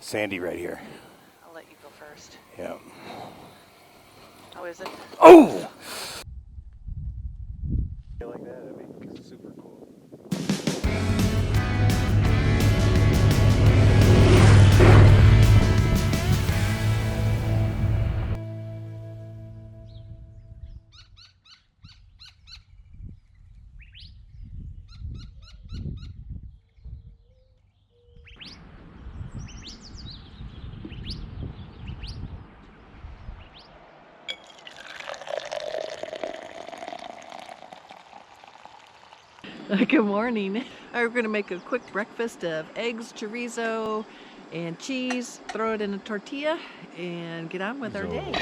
sandy right here. I'll let you go first. Yeah. How is it? Oh! Like that, it'd be super cool. Good morning. We're going to make a quick breakfast of eggs, chorizo, and cheese. Throw it in a tortilla and get on with our day.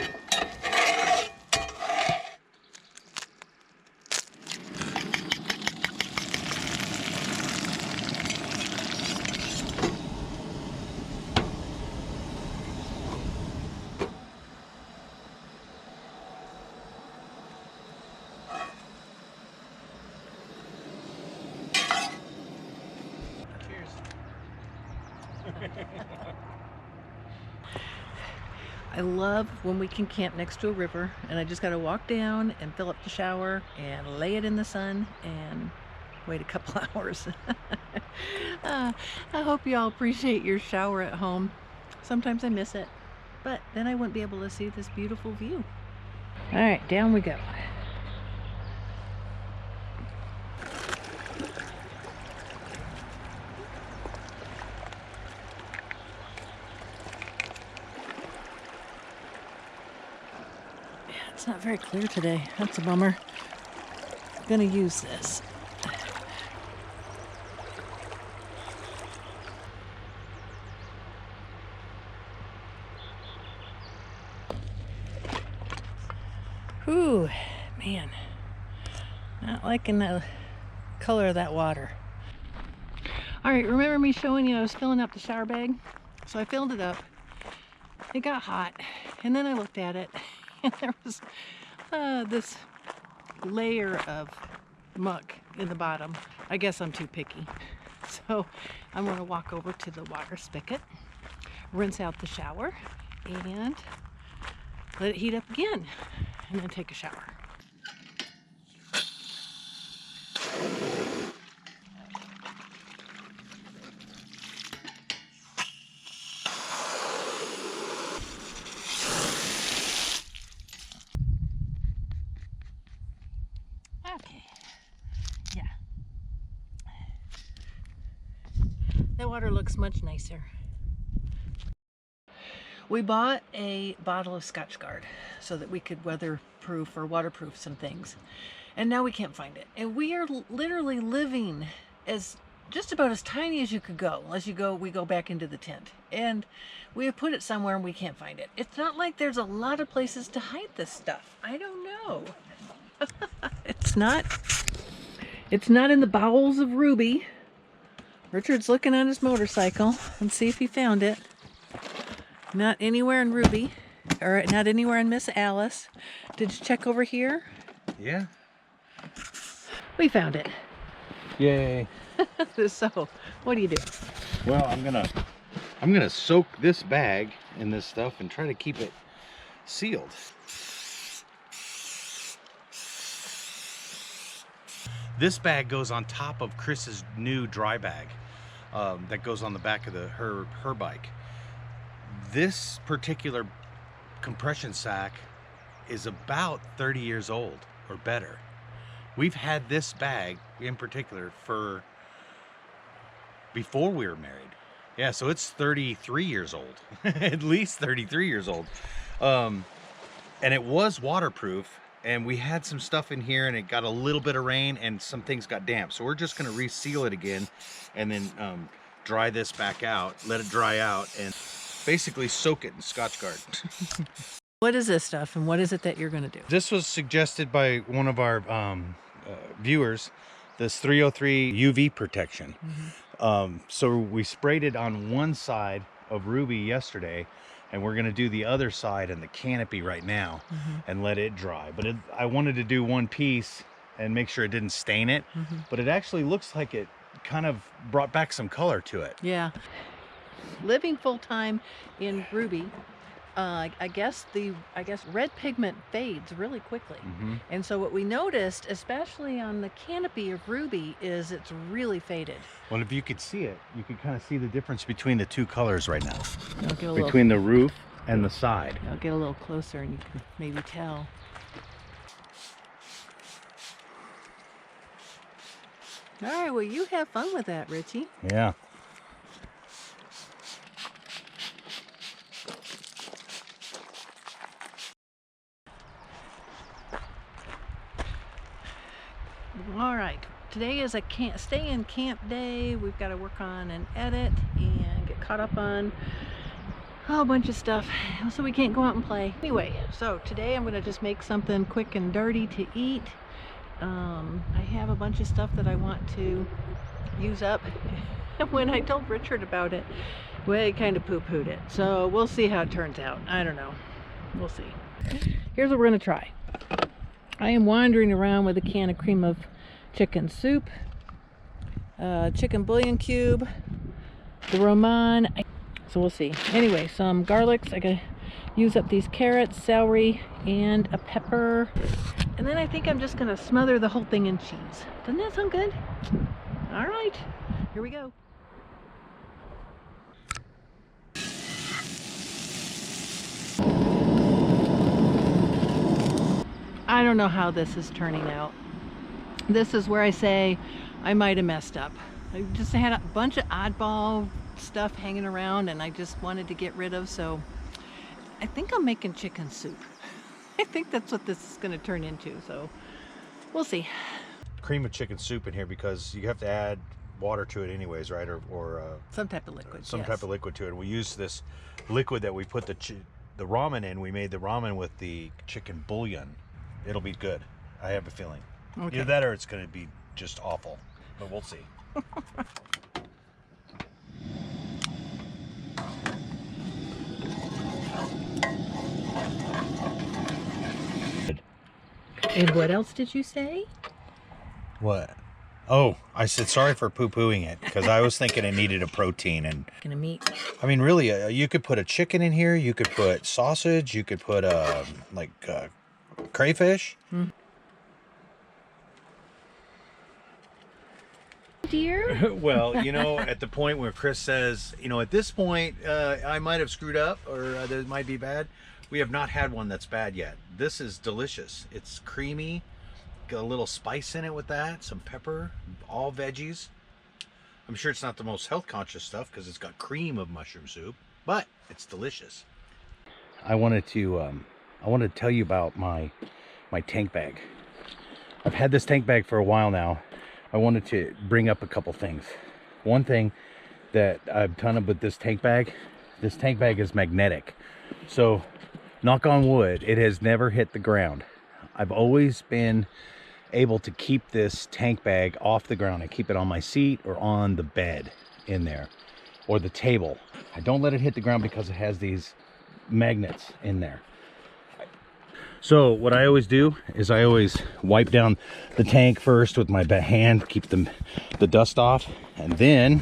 I love when we can camp next to a river and I just got to walk down and fill up the shower and lay it in the sun and wait a couple hours. I hope you all appreciate your shower at home. Sometimes I miss it, but then I wouldn't be able to see this beautiful view. All right, down we go. It's not very clear today. That's a bummer. I'm gonna use this. Whew, man. Not liking the color of that water. All right, remember me showing you I was filling up the shower bag? So I filled it up. It got hot, and then I looked at it. And there was this layer of muck in the bottom. I guess I'm too picky. So I'm going to walk over to the water spigot, rinse out the shower, and let it heat up again, and then take a shower. That water looks much nicer. We bought a bottle of Scotchgard so that we could weatherproof or waterproof some things. And now we can't find it. And we are literally living as just about as tiny as you could go, unless we go back into the tent. And we have put it somewhere and we can't find it. It's not like there's a lot of places to hide this stuff. I don't know. It's not in the bowels of Ruby. Richard's looking on his motorcycle and see if he found it. Not anywhere in Ruby, or not anywhere in Miss Alice. Did you check over here? Yeah. We found it. Yay. So, what do you do? Well, I'm gonna soak this bag in this stuff and try to keep it sealed. This bag goes on top of Chris's new dry bag that goes on the back of her bike. This particular compression sack is about 30 years old or better. We've had this bag in particular for before we were married. Yeah, so it's 33 years old, at least 33 years old. And it was waterproof. And we had some stuff in here and it got a little bit of rain and some things got damp. So we're just gonna reseal it again and then dry this back out, let it dry out, and basically soak it in Scotchgard. What is this stuff and what is it that you're gonna do? This was suggested by one of our viewers, this 303 UV protection. So we sprayed it on one side of Ruby yesterday, and we're going to do the other side and the canopy right now and let it dry. But I wanted to do one piece and make sure it didn't stain it, but it actually looks like it kind of brought back some color to it. Yeah. living full-time in Ruby, I guess red pigment fades really quickly. And so what we noticed, especially on the canopy of Ruby, is it's really faded. Well, if you could see it, you could kind of see the difference between the two colors right now. Between the roof and the side. I'll get a little closer and you can maybe tell. All right, well, you have fun with that, Richie. Yeah. All right, today is a stay in camp day. We've got to work on an edit and get caught up on a whole bunch of stuff, so we can't go out and play. Anyway, so today I'm going to just make something quick and dirty to eat. I have a bunch of stuff that I want to use up. When I told Richard about it, well, he kind of poo-pooed it. So we'll see how it turns out. I don't know. We'll see. Here's what we're going to try. I am wandering around with a can of cream of chicken soup, chicken bouillon cube, the roman. So we'll see. Anyway, some garlics. I gotta use up these carrots, celery, and a pepper. And then I think I'm just gonna smother the whole thing in cheese. Doesn't that sound good? All right, here we go. I don't know how this is turning out. This is where I say I might have messed up. I just had a bunch of oddball stuff hanging around and I just wanted to get rid of, so I think I'm making chicken soup. I think that's what this is going to turn into, so we'll see. Cream of chicken soup in here because you have to add water to it anyways, right? Or some type of liquid. Some type of liquid to it. We use this liquid that we put the ramen in. We made the ramen with the chicken bouillon. It'll be good. I have a feeling. Okay. Either that or it's going to be just awful, but we'll see. And what else did you say? What? Oh, I said sorry for poo-pooing it because I was thinking it needed a protein and gonna meat. I mean, really, you could put a chicken in here. You could put sausage. You could put crayfish. Dear. Well, you know, at the point where Chris says, you know, at this point, I might have screwed up or this might be bad. We have not had one that's bad yet. This is delicious. It's creamy. Got a little spice in it with that. Some pepper. All veggies. I'm sure it's not the most health conscious stuff because it's got cream of mushroom soup, but it's delicious. I wanted to tell you about my tank bag. I've had this tank bag for a while now. I wanted to bring up a couple things. One thing that I've done with this tank bag is magnetic. So, knock on wood, it has never hit the ground. I've always been able to keep this tank bag off the ground. I keep it on my seat or on the bed in there or the table. I don't let it hit the ground because it has these magnets in there. So what I always do is I always wipe down the tank first with my hand, keep the dust off, and then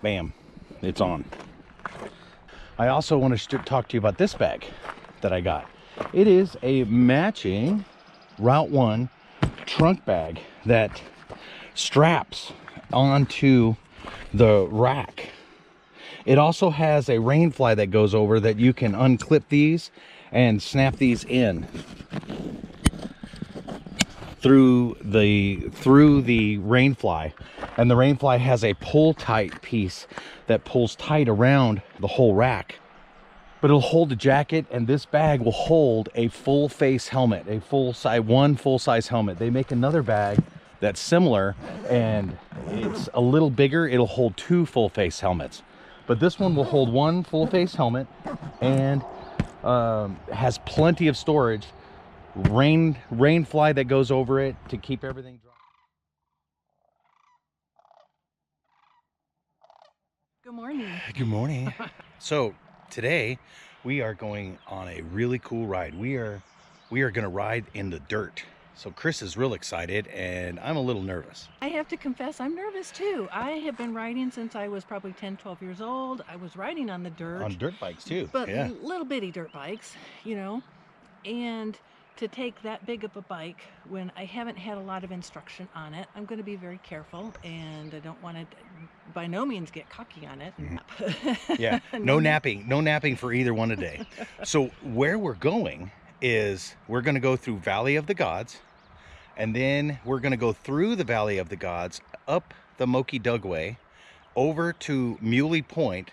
bam, it's on. I also want to talk to you about this bag that I got. It is a matching Route 1 trunk bag that straps onto the rack. It also has a rain fly that goes over that you can unclip these and snap these in through the rain fly. And the rain fly has a pull tight piece that pulls tight around the whole rack. But it'll hold the jacket, and this bag will hold a full face helmet, one full size helmet. They make another bag that's similar and it's a little bigger. It'll hold 2 full face helmets. But this one will hold 1 full face helmet and has plenty of storage. Rain fly that goes over it to keep everything dry. Good morning. Good morning. So today we are going on a really cool ride. We are going to ride in the dirt. So Chris is real excited, and I'm a little nervous. I have to confess, I'm nervous too. I have been riding since I was probably 10, 12 years old. I was riding on the dirt. On dirt bikes too. But yeah. little bitty dirt bikes, you know. And to take that big of a bike when I haven't had a lot of instruction on it, I'm going to be very careful, and I don't want to by no means get cocky on it. Yeah, no napping for either one a day. So where we're going is we're going to go through Valley of the Gods, and then we're going to go through the Valley of the Gods, up the Moki Dugway, over to Muley Point,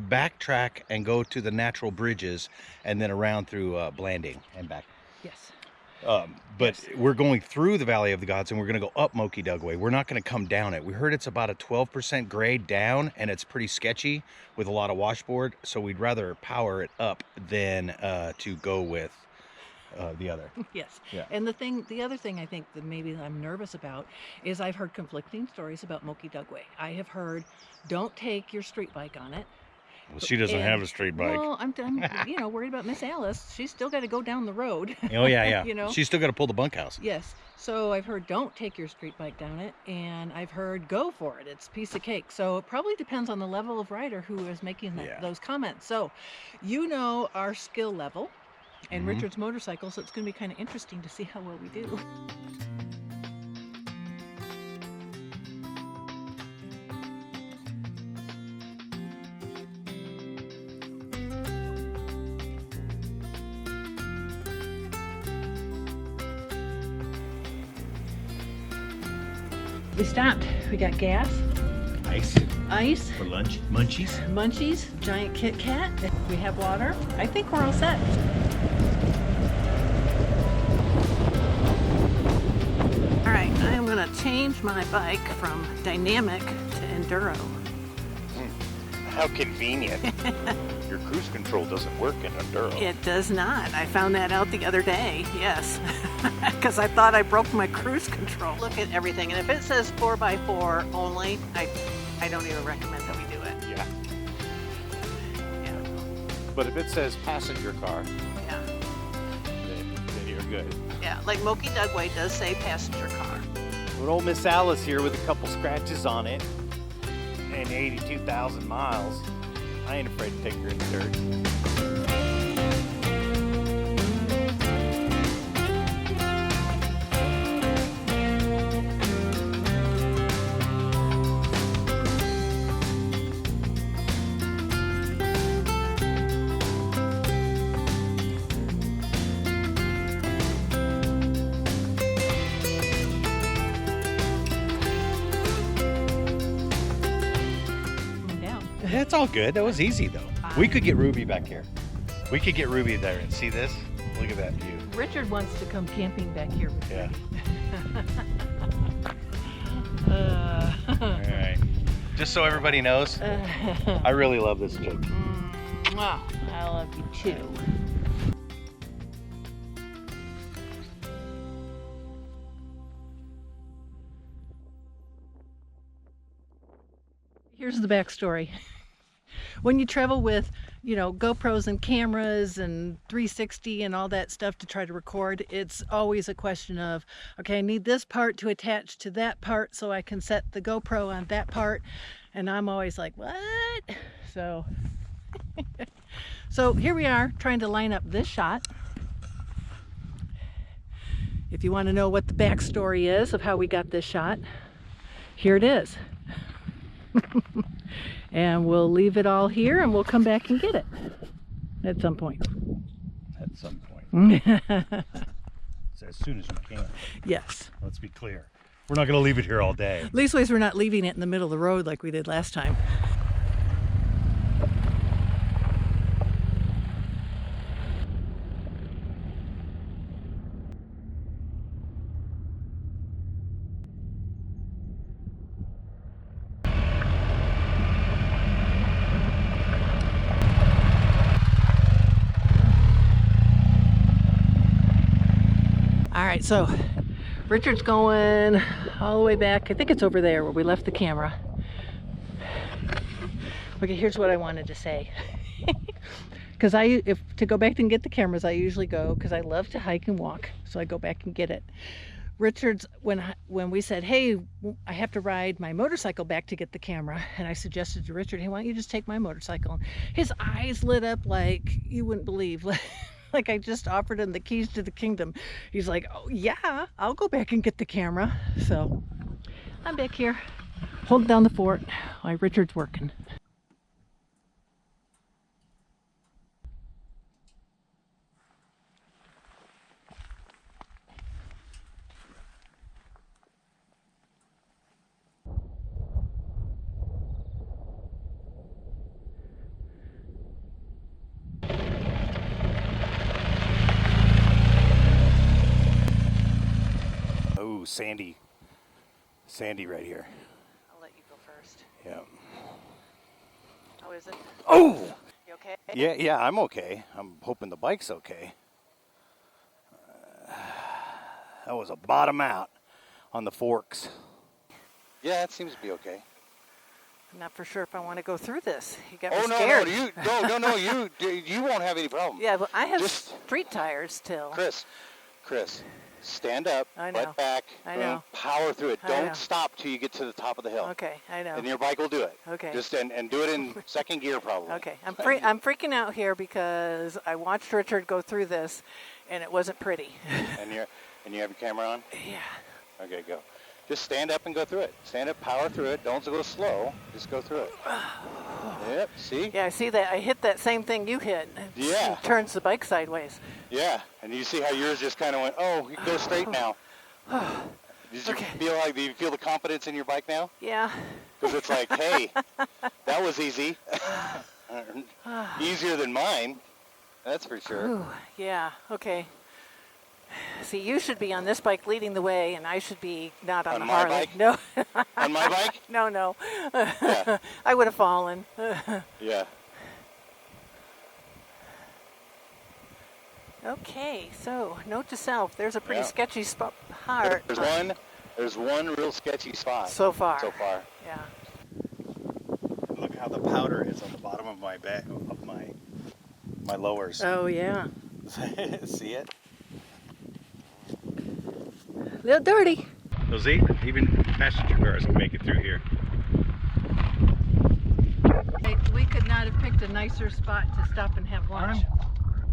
backtrack and go to the natural bridges, and then around through Blanding and back. Yes. But we're going through the Valley of the Gods, and we're going to go up Moki Dugway. We're not going to come down it. We heard it's about a 12% grade down, and it's pretty sketchy with a lot of washboard, so we'd rather power it up than to go with the other. Yes. Yeah. And the other thing I think that maybe I'm nervous about is I've heard conflicting stories about Moki Dugway. I have heard, don't take your street bike on it. Well, she doesn't have a street bike. Well, I'm worried about Miss Alice. She's still got to go down the road. Oh yeah. You know? She's still got to pull the bunkhouse. Yes. So I've heard, don't take your street bike down it, and I've heard, go for it. It's a piece of cake. So it probably depends on the level of rider who is making those comments. So, you know our skill level and Richard's motorcycle, so it's going to be kind of interesting to see how well we do. We stopped. We got gas, ice for lunch, munchies, giant Kit Kat. We have water. I think we're all set. All right, I am going to change my bike from dynamic to enduro. How convenient. Your cruise control doesn't work in enduro. It does not. I found that out the other day, yes. Because I thought I broke my cruise control. Look at everything, and if it says 4x4 only, I don't even recommend that we do it. Yeah. Yeah. But if it says passenger car, Yeah. then you're good. Yeah, like Moki Dugway does say passenger car. But old Miss Alice here with a couple scratches on it and 82,000 miles, I ain't afraid to take her in the dirt. It's all good. That was easy though. We could get Ruby back here. We could get Ruby there and see this. Look at that view. Richard wants to come camping back here with Yeah. me. All right. Just so everybody knows, I really love this trip. Wow, I love you too. Here's the backstory. When you travel with, GoPros and cameras and 360 and all that stuff to try to record, it's always a question of, okay, I need this part to attach to that part so I can set the GoPro on that part. And I'm always like, what? So, so here we are trying to line up this shot. If you want to know what the backstory is of how we got this shot, here it is. And we'll leave it all here and we'll come back and get it at some point. At some point. So as soon as we can. Yes. Let's be clear. We're not going to leave it here all day. Leastways, we're not leaving it in the middle of the road like we did last time. All right, so Richard's going all the way back. I think it's over there where we left the camera. Okay, here's what I wanted to say. because if to go back and get the cameras, I usually go because I love to hike and walk, so I go back and get it. Richard's, when we said, hey, I have to ride my motorcycle back to get the camera, and I suggested to Richard, hey, why don't you just take my motorcycle? His eyes lit up like you wouldn't believe. Like I just offered him the keys to the kingdom. He's like, oh yeah, I'll go back and get the camera. So I'm back here holding down the fort while Richard's working. Oh, sandy right here. I'll let you go first. Yeah. How is it? Oh! You okay? Yeah, I'm okay. I'm hoping the bike's okay. That was a bottom out on the forks. Yeah, it seems to be okay. I'm not for sure if I want to go through this. You got Oh, me no, scared. you won't have any problem. Yeah, but I have Just- street tires still. Chris, stand up, I know. butt back, I know. power through it. I know. Don't stop till you get to the top of the hill. Okay, I know. And your bike will do it. Okay. Just and do it in second gear probably. Okay, I'm freaking out here because I watched Richard go through this, and it wasn't pretty. And you have your camera on? Yeah. Okay, go. Just stand up and go through it. Stand up, power through it. Don't go slow. Just go through it. Yep, see? Yeah, I see that. I hit that same thing you hit. Yeah. It turns the bike sideways. Yeah, and you see how yours just kind of went, oh, you go straight now. Do you feel the confidence in your bike now? Yeah. Because it's like, hey, that was easy. Easier than mine. That's for sure. Ooh, yeah, okay. See, you should be on this bike leading the way, and I should be not on the my Harley. bike? No. On my bike? No. Yeah. I would have fallen. Yeah. Okay, so note to self, there's a pretty Yeah. sketchy spot. There's one real sketchy spot. So far. Yeah. Look how the powder is on the bottom of my back of my lowers. Oh, yeah. See it? A little dirty. Those even passenger cars can make it through here. We could not have picked a nicer spot to stop and have lunch.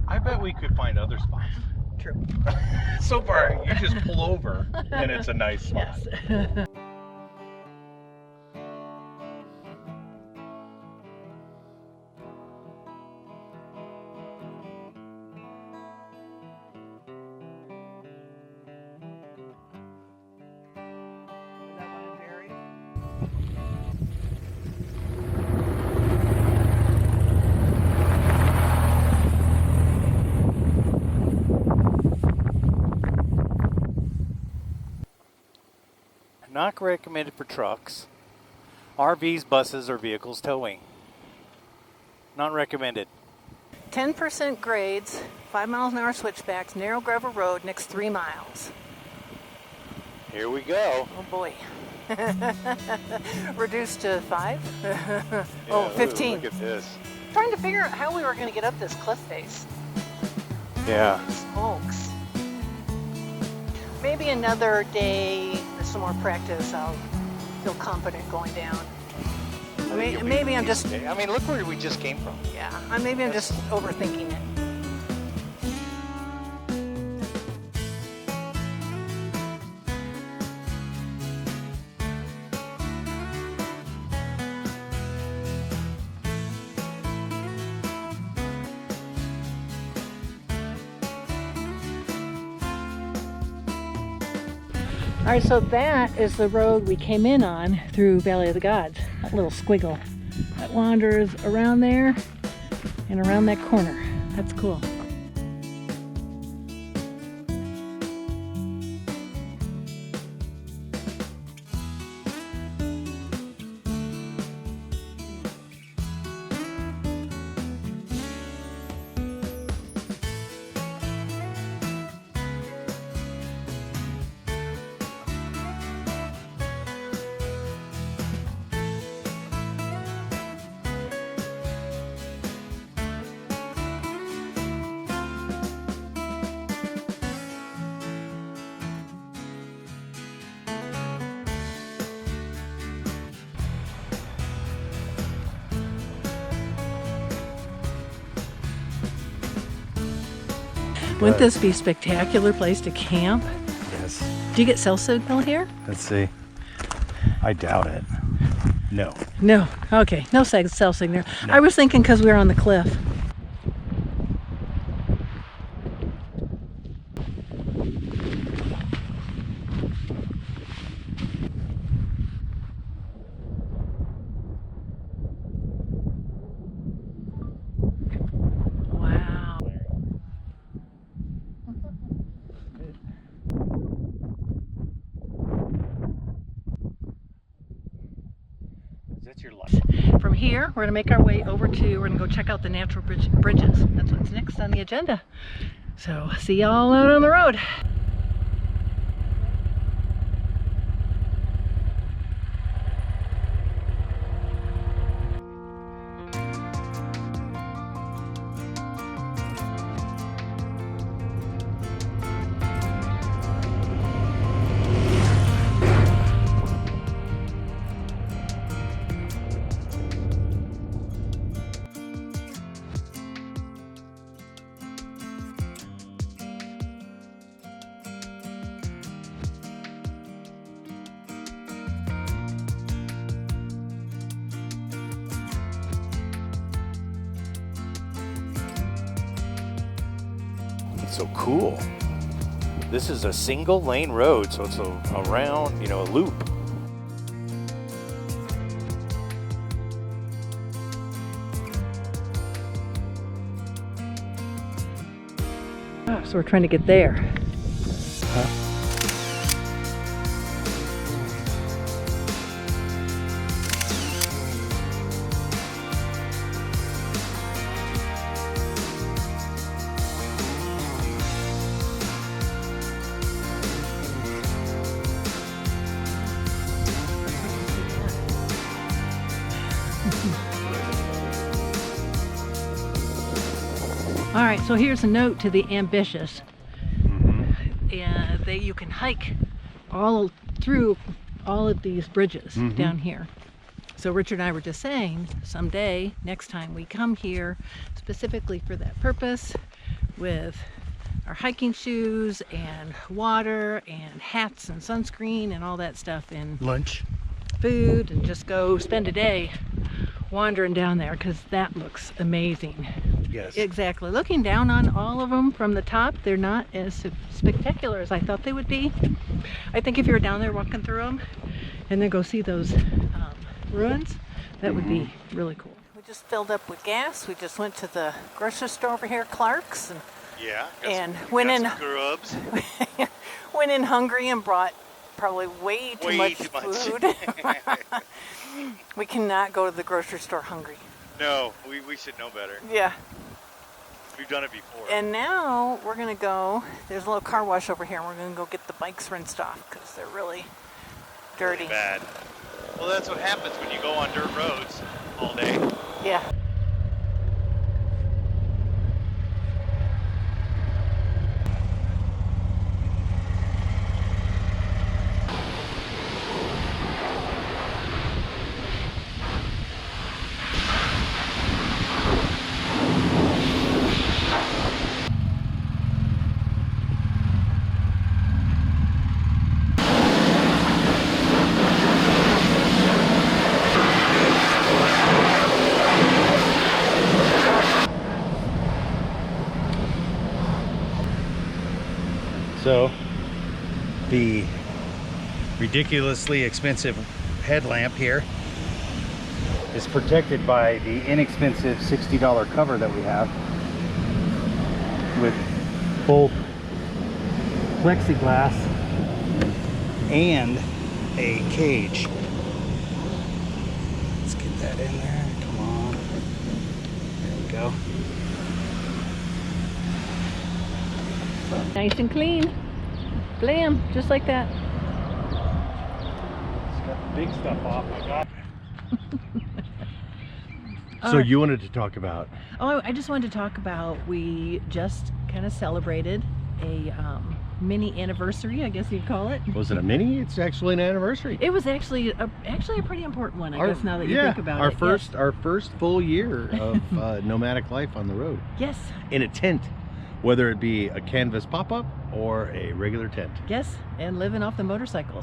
I bet we could find other spots. True. So far, you just pull over and it's a nice spot. Yes. Not recommended for trucks, RVs, buses, or vehicles towing. Not recommended. 10% grades, 5 miles an hour switchbacks, narrow gravel road, next 3 miles. Here we go. Oh boy. Reduced to 5? Yeah, 15. Look at this. Trying to figure out how we were going to get up this cliff face. Yeah. Smokes. Maybe another day with some more practice, I'll feel confident going down. Maybe I'm just... I mean, look where we just came from. Yeah, maybe I'm just overthinking it. All right, so that is the road we came in on through Valley of the Gods. That little squiggle that wanders around there and around that corner. That's cool. Wouldn't this be a spectacular place to camp? Yes. Do you get cell signal here? Let's see. I doubt it. No. No. Okay. No cell signal. No. I was thinking because we were on the cliff. Wow. That's your life. From here, we're going to make our way over to, we're going to go check out the natural bridges. That's what's next on the agenda. So, see y'all out on the road. So cool. This is a single lane road, so it's a round, you know, a loop. Oh, so we're trying to get there. All right, so here's a note to the ambitious. That you can hike all through all of these bridges down here. So Richard and I were just saying, someday, next time we come here, specifically for that purpose, with our hiking shoes and water and hats and sunscreen and all that stuff, and Lunch. food, and just go spend a day wandering down there, because that looks amazing. Yes. Exactly. Looking down on all of them from the top, they're not as spectacular as I thought they would be. I think if you were down there walking through them and then go see those ruins, that would be really cool. We just filled up with gas. We just went to the grocery store over here, Clark's, and went in grubs. went in hungry and brought probably way too much food. We cannot go to the grocery store hungry. No, we should know better. Yeah. We've done it before. And now we're going to go, there's a little car wash over here, and we're going to go get the bikes rinsed off because they're really dirty. Really bad. Well, that's what happens when you go on dirt roads all day. Yeah. So the ridiculously expensive headlamp here is protected by the inexpensive $60 cover that we have, with both plexiglass and a cage. Let's get that in there. Come on. There we go. Nice and clean. Blam, just like that. It's got the big stuff off. I got. So you wanted to talk about? Oh, I just wanted to talk about, we just kind of celebrated a mini anniversary, I guess you'd call it. Was it a mini? It's actually an anniversary. It was actually a pretty important one, I guess, now that you think about our it. Our first full year of nomadic life on the road. Yes. In a tent whether it be a canvas pop-up or a regular tent. Yes, and living off the motorcycles.